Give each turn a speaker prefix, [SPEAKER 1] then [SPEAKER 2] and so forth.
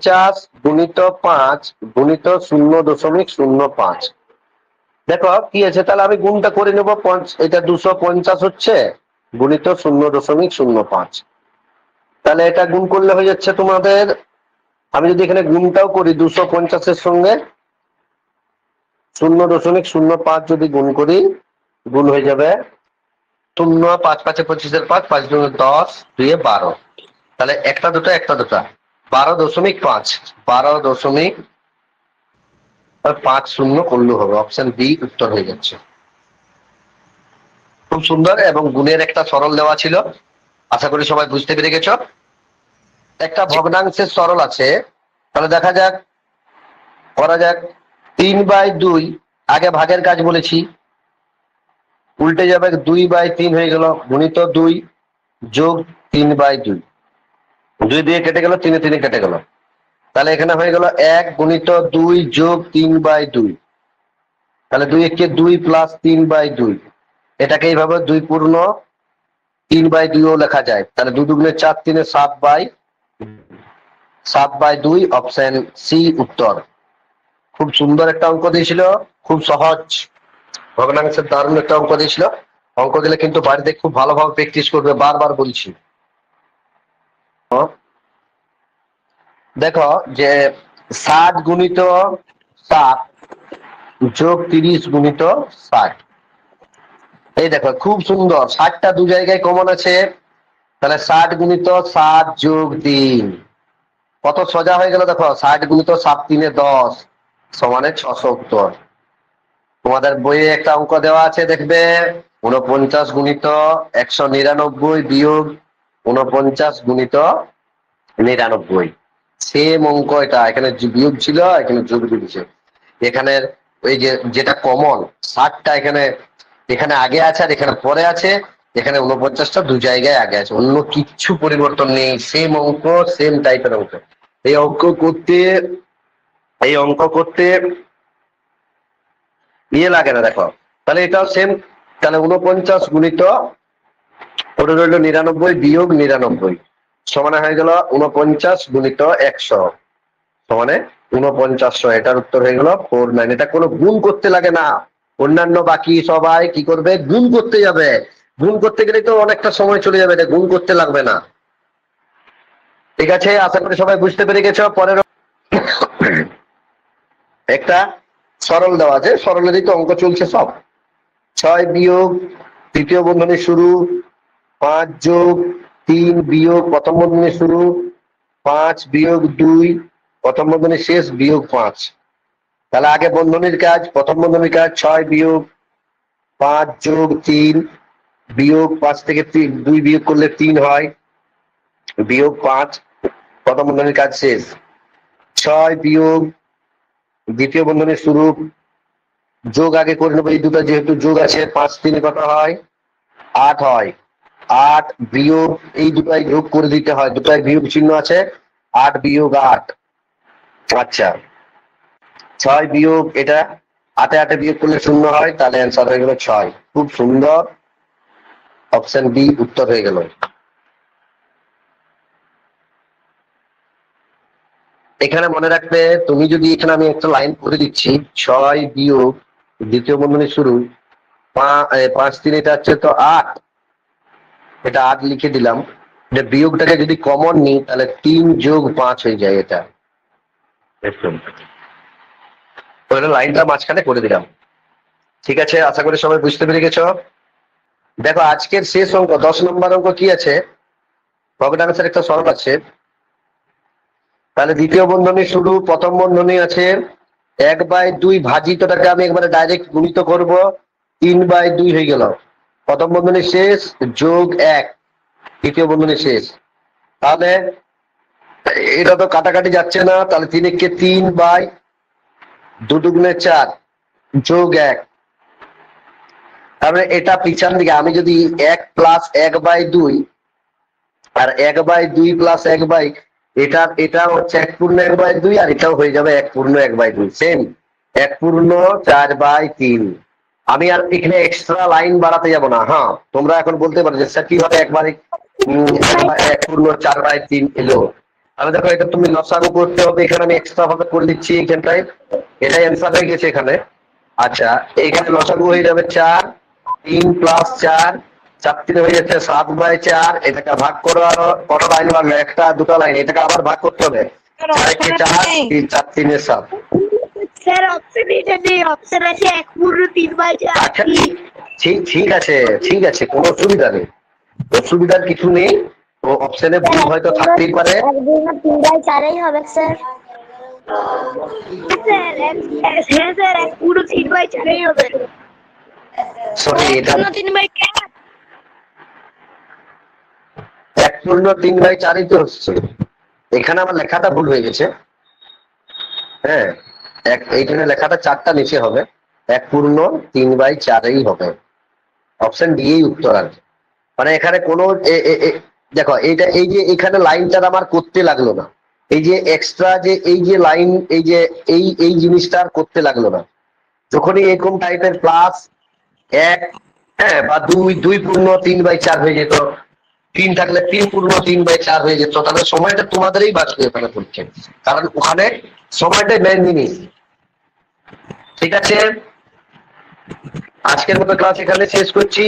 [SPEAKER 1] 50 × 5 × 0.05। দেখো কি আছে, তাহলে আমি গুণটা করে নেব। এটা 250 হচ্ছে গুণিত 0.05। তাহলে এটা গুণ করলে হয়ে যাচ্ছে তোমাদের, আমি যদি এখানে গুণটাও করি 250-এর সঙ্গে 0.05 যদি গুণ করি, গুণ হয়ে যাবে 0, 5 × 5 = 25, 5 5 × 10, 2 × 12। তাহলে একটা দুটা 12.50 করলে হবে। অপশন বি উত্তর হয়ে যাচ্ছে। খুব সুন্দর। এবং গুণের একটা সরল দেওয়া ছিল, আশা করি সবাই বুঝতে পেরে গেছো। একটা ভগ্নাংশের সরল আছে, তাহলে দেখা যাক, করা যাক। 3/2, আগে ভাগের কাজ বলেছি, উল্টে যাবে 2/3 হয়ে গেল, গুণিত 2 যোগ 3/2, 2 দিয়ে কেটে গেল, 3 3 কেটে গেল। তাহলে এখানে হয়ে গেল 1 গুণিত 2 যোগ 3/2। তাহলে 2 একে 2 প্লাস 3/2, এটাকে এইভাবে 2 পূর্ণ 3/2 লেখা যায়। তাহলে 2 দুগুণে 4, 3 7/2, অপশন সি উত্তর। খুব সুন্দর একটা অঙ্ক দিয়েছিল, খুব সহজ ভগ্নাংশের দারুণ একটা অঙ্ক দিয়েছিল। অঙ্ক দিলে কিন্তু বাড়িতে খুব ভালোভাবে প্র্যাকটিস করবে, বারবার বলছি। দেখো যে 60 গুণিত 7 যোগ 30 গুণিত 60। এই দেখো খুব সুন্দর, 60টা দু জায়গায় কমন আছে। তাহলে 60 গুণিত 7 যোগ 3, কত সোজা হয়ে গেল। দেখো 60 গুণিত 7 3 10 সমানে 670। তোমাদের বইয়ে একটা অঙ্ক দেওয়া আছে, দেখবে 49 গুণিত 199 বিয়োগ 49 গুণিত 99। সেম অঙ্ক এটা, এখানে বিয়োগ ছিল, এখানে যোগ দিয়েছে। এখানে ওই যে যেটা কমন 60টা এখানে এখানে আগে আছে আর এখানে পরে আছে, এখানে 49টা দু জায়গায় আগে আছে, অন্য কিচ্ছু পরিবর্তন নেই। সেম অঙ্ক, সেম টাইপের অঙ্ক। এই অঙ্ক করতে ইয়ে লাগে না। দেখো তাহলে এটাও সেম। তাহলে 49 গুণিত ওটা রইল 99 বিয়োগ 99 সমানে হয়ে গেল 49 গুণিত 100 সমানে 4900। এটার উত্তর হয়ে গেল 49। এটা কোনো গুণ করতে লাগে না। অন্যান্য বাকি সবাই কি করবে, গুণ করতে যাবে। গুণ করতে গেলে তো অনেকটা সময় চলে যাবে, এটা গুণ করতে লাগবে না। ঠিক আছে, আশা করি সবাই বুঝতে পেরে গেছো। পরের একটা সরল দেওয়া আছে, সরলেরই তো অঙ্ক চলছে সব। 6 বিয়োগ তৃতীয় বন্ধনী শুরু, 5 যোগ 3 বিয়োগ প্রথম বন্ধনী শুরু, 5 বিয়োগ 2 প্রথম বন্ধনী শেষ, বিয়োগ 5। তাহলে আগে বন্ধনীর কাজ, প্রথম বন্ধনীর কাজ 6 বিয়োগ 5 যোগ 3 বিয়োগ 5 থেকে 2 বিয়োগ করলে 3 হয়, বিয়োগ 5, প্রথম বন্ধনীর কাজ শেষ। 6 বিয়োগ দ্বিতীয় বন্ধনীর শুরু, যোগ আগে করে নেবো, এই দুটো যেহেতু যোগ আছে, 5 3 কত হয়, 8 হয়। 8 বিয়োগ এই দুটাই যোগ করে দিতে হয়, দুটাই বিয়োগ চিহ্ন আছে, 8 বিয়োগ 8। আচ্ছা, 6 বিয়োগ এটা 8 8 বিয়োগ করলে 0 হয়, তাহলে অ্যান্সার হয়ে গেল 6। খুব সুন্দর, অপশন বি উত্তর হয়ে গেল। এখানে মনে রাখবে, তুমি যদি এখানে আমি একটা লাইন করে দিচ্ছি, 6 বিয়োগ দ্বিতীয় বন্ধনী শুরু 5 3, এটা হচ্ছে তো 8, এটা 8 লিখে দিলাম। এটা বিয়োগটাকে যদি কমন নিই তাহলে 3 যোগ 5 হয়ে যায়। এটা লাইনটা মাঝখানে করে দিলাম। ঠিক আছে, আশা করি সবাই বুঝতে পেরে গেছো। দেখো আজকের শেষ অঙ্ক 10 নম্বর অঙ্ক কি আছে, ভগ্নাংশের একটা সরল আছে। তাহলে দ্বিতীয় বন্ধনী শুরু, প্রথম বন্ধনী আছে 1/2 ভাজিতটাকে আমি একবারে ডাইরেক্ট গুণিত করব, 3/2 হয়ে গেল। প্রথম বন্ধনী শেষ যোগ 1 তৃতীয় বন্ধনী শেষ। তাহলে এটা তো কাটাকাটি যাচ্ছে না, তাহলে 3 একে 3/2 দুগুণে 4 যোগ 1। তাহলে এটা পিছন দিকে আমি যদি 1 প্লাস 1/2 আর 1/2 প্লাস 1/, এটা হচ্ছে 1 পূর্ণ 1/2 আর এটাও হয়ে যাবে 1 পূর্ণ 1/2, সেম 1 পূর্ণ 4/3। আমি আর এখানে এক্সট্রা লাইন বাড়াতে যাব না। হ্যাঁ, তোমরা এখন বলতে পারো যে স্যার কিভাবে একবারে 1 পূর্ণ 4/3 এলো। তাহলে দেখো এটা তুমি লসাগু করতে হবে, এখানে আমি এক্সট্রা ভাবে করে দিচ্ছি এখানটায়, এটাই অ্যান্সার হয়ে গেছে এখানে। আচ্ছা এখানে লসাগু হয়ে যাবে 4, 3 প্লাস 4, 4 3 হয়ে যাচ্ছে 7/4। এটাকে ভাগ করো, আরো কত লাইন বাড়লো, একটা দুটো লাইন, এটাকে আবার ভাগ করতে হবে, 4 কে 4, 4 3 7।
[SPEAKER 2] স্যার অপশন এটা নেই, অপশন আছে 1/3/4।
[SPEAKER 1] আচ্ছা ঠিক আছে, ঠিক আছে, কোনো অসুবিধা নেই, অসুবিধার কিছু নেই। তো অপশনে ভুল হয়তো থাকতেই পারে।
[SPEAKER 2] 1/3/4 হবে স্যার। স্যার হ্যাঁ স্যার 1/3/4 হবে।
[SPEAKER 1] সরি, এটা
[SPEAKER 2] 3/4।
[SPEAKER 1] 1/3/4 তো হচ্ছে, এখানে আমার লেখাটা ভুল হয়ে গেছে। হ্যাঁ, এইখানে লেখাটা 4টা নিচে হবে, 1/3/4 হবে। অপশন ডি এই উত্তর আর কি। মানে এখানে কোনো দেখো এইটা, এই যে এখানে লাইনটা আমার করতে লাগলো না, এই যে এক্সট্রা যে এই যে লাইন, এই যে এই জিনিসটা আর করতে লাগলো না। যখনই এরকম টাইপের প্লাস 1, হ্যাঁ, বা 2/3/4 হয়ে যেত, 3 থাকলে 3/3/4 হয়ে যেত, তাহলে সময়টা তোমাদেরই বাঁচবে ওখানে পড়ছে, কারণ ওখানে সময়টাই মেন জিনিস। ঠিক আছে, আজকের মতো ক্লাস এখানে শেষ করছি।